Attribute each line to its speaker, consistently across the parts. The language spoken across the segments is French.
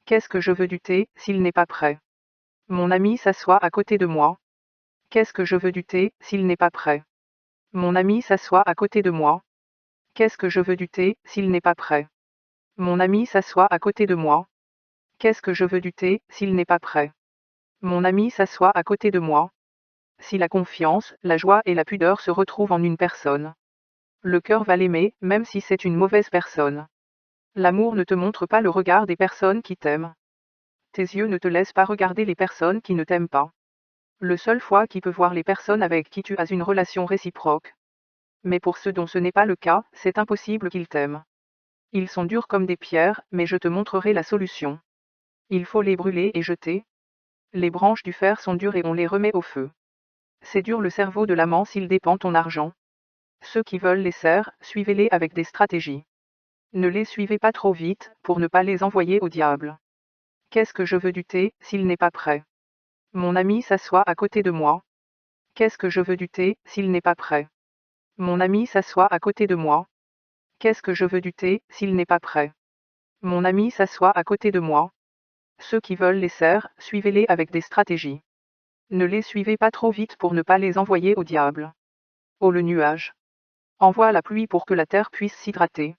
Speaker 1: Qu'est-ce que je veux du thé, s'il n'est pas prêt? Mon ami s'assoit à côté de moi. Qu'est-ce que je veux du thé, s'il n'est pas prêt? Mon ami s'assoit à côté de moi. Qu'est-ce que je veux du thé, s'il n'est pas prêt? Mon ami s'assoit à côté de moi. Qu'est-ce que je veux du thé, s'il n'est pas prêt? Mon ami s'assoit à côté de moi. Si la confiance, la joie et la pudeur se retrouvent en une personne, le cœur va l'aimer, même si c'est une mauvaise personne. L'amour ne te montre pas le regard des personnes qui t'aiment. Tes yeux ne te laissent pas regarder les personnes qui ne t'aiment pas. Le seul foi qui peut voir les personnes avec qui tu as une relation réciproque. Mais pour ceux dont ce n'est pas le cas, c'est impossible qu'ils t'aiment. Ils sont durs comme des pierres, mais je te montrerai la solution. Il faut les brûler et jeter. Les branches du fer sont dures et on les remet au feu. C'est dur le cerveau de l'amant s'il dépend ton argent. Ceux qui veulent les serres, suivez-les avec des stratégies. Ne les suivez pas trop vite, pour ne pas les envoyer au diable. Qu'est-ce que je veux du thé, s'il n'est pas prêt? Mon ami s'assoit à côté de moi. Qu'est-ce que je veux du thé, s'il n'est pas prêt? Mon ami s'assoit à côté de moi. Qu'est-ce que je veux du thé, s'il n'est pas prêt? Mon ami s'assoit à côté de moi. Ceux qui veulent les serres, suivez-les avec des stratégies. Ne les suivez pas trop vite pour ne pas les envoyer au diable. Oh le nuage. Envoie la pluie pour que la terre puisse s'hydrater.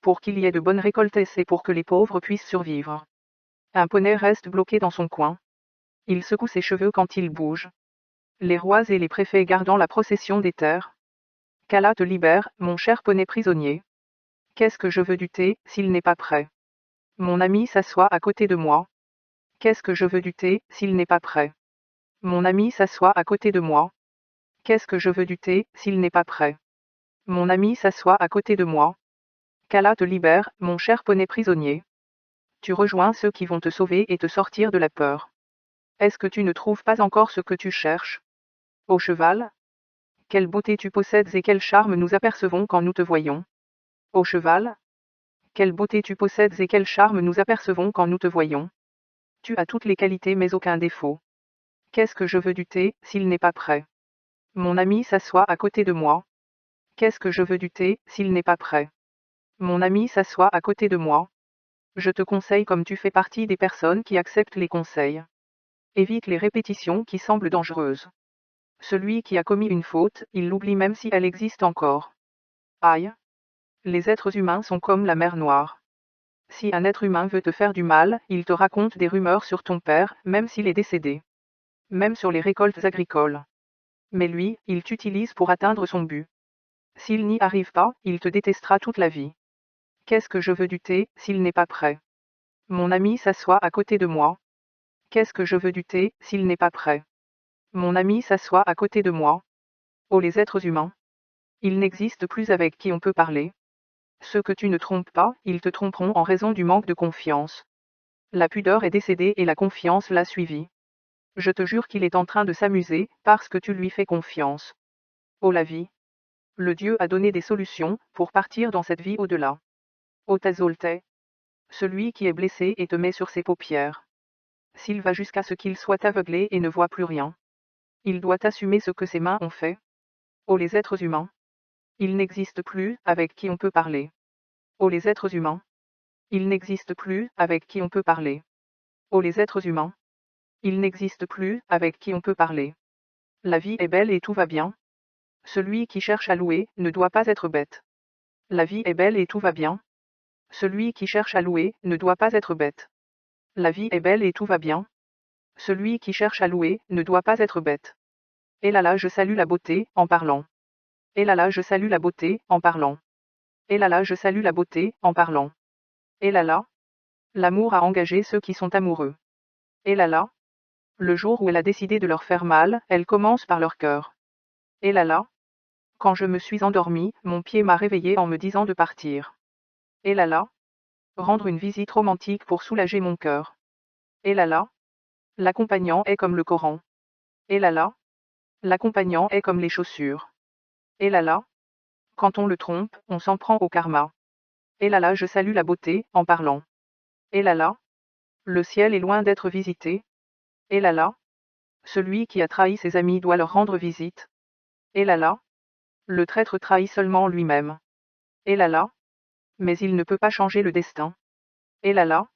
Speaker 1: Pour qu'il y ait de bonnes récoltes et pour que les pauvres puissent survivre. Un poney reste bloqué dans son coin. Il secoue ses cheveux quand il bouge. Les rois et les préfets gardant la procession des terres. Qu'Allah te libère, mon cher poney prisonnier. Qu'est-ce que je veux du thé, s'il n'est pas prêt? Mon ami s'assoit à côté de moi. Qu'est-ce que je veux du thé, s'il n'est pas prêt? Mon ami s'assoit à côté de moi. Qu'est-ce que je veux du thé, s'il n'est pas prêt? Mon ami s'assoit à côté de moi. Qu'Allah te libère, mon cher poney prisonnier. Tu rejoins ceux qui vont te sauver et te sortir de la peur. Est-ce que tu ne trouves pas encore ce que tu cherches? Ô cheval? Quelle beauté tu possèdes et quel charme nous apercevons quand nous te voyons. Ô cheval? Quelle beauté tu possèdes et quel charme nous apercevons quand nous te voyons. Tu as toutes les qualités mais aucun défaut. Qu'est-ce que je veux du thé, s'il n'est pas prêt? Mon ami s'assoit à côté de moi. Qu'est-ce que je veux du thé, s'il n'est pas prêt? Mon ami s'assoit à côté de moi. Je te conseille comme tu fais partie des personnes qui acceptent les conseils. Évite les répétitions qui semblent dangereuses. Celui qui a commis une faute, il l'oublie même si elle existe encore. Aïe. Les êtres humains sont comme la mer Noire. Si un être humain veut te faire du mal, il te raconte des rumeurs sur ton père, même s'il est décédé. Même sur les récoltes agricoles. Mais lui, il t'utilise pour atteindre son but. S'il n'y arrive pas, il te détestera toute la vie. Qu'est-ce que je veux du thé, s'il n'est pas prêt? Mon ami s'assoit à côté de moi. Qu'est-ce que je veux du thé, s'il n'est pas prêt? Mon ami s'assoit à côté de moi. Oh les êtres humains. Ils n'existent plus avec qui on peut parler. Ceux que tu ne trompes pas, ils te tromperont en raison du manque de confiance. La pudeur est décédée et la confiance l'a suivie. Je te jure qu'il est en train de s'amuser, parce que tu lui fais confiance. Oh la vie. Le Dieu a donné des solutions, pour partir dans cette vie au-delà. Oh Tazoltais. Celui qui est blessé et te met sur ses paupières. S'il va jusqu'à ce qu'il soit aveuglé et ne voit plus rien. Il doit assumer ce que ses mains ont fait. Oh les êtres humains. Il n'existe plus, avec qui on peut parler. Oh les êtres humains. Il n'existe plus, avec qui on peut parler. Oh les êtres humains. Il n'existe plus, avec qui on peut parler. La vie est belle et tout va bien. Celui qui cherche à louer, ne doit pas être bête. La vie est belle et tout va bien. Celui qui cherche à louer, ne doit pas être bête. La vie est belle et tout va bien. Celui qui cherche à louer, ne doit pas être bête. Et là je salue la beauté, en parlant. Et là je salue la beauté, en parlant. Et là je salue la beauté, en parlant. Et là, l'amour a engagé ceux qui sont amoureux. Et là, le jour où elle a décidé de leur faire mal, elle commence par leur cœur. Et là, quand je me suis endormi, mon pied m'a réveillé en me disant de partir. Et là, rendre une visite romantique pour soulager mon cœur. Et là, l'accompagnant est comme le Coran. Et là, l'accompagnant est comme les chaussures. Et là, quand on le trompe, on s'en prend au karma. Et là je salue la beauté, en parlant. Et là, le ciel est loin d'être visité. Et là, celui qui a trahi ses amis doit leur rendre visite. Et là, le traître trahit seulement lui-même. Et là, mais il ne peut pas changer le destin. Et là,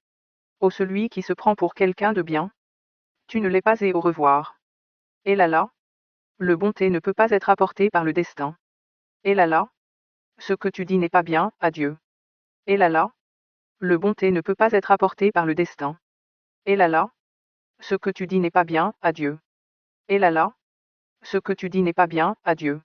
Speaker 1: Ô celui qui se prend pour quelqu'un de bien. Tu ne l'es pas et au revoir. Et là là. Le bonté ne peut pas être apporté par le destin. Et là là. Ce que tu dis n'est pas bien, adieu. Et là là. Le bonté ne peut pas être apporté par le destin. Et là là. Ce que tu dis n'est pas bien, adieu. Et là là. Ce que tu dis n'est pas bien, adieu.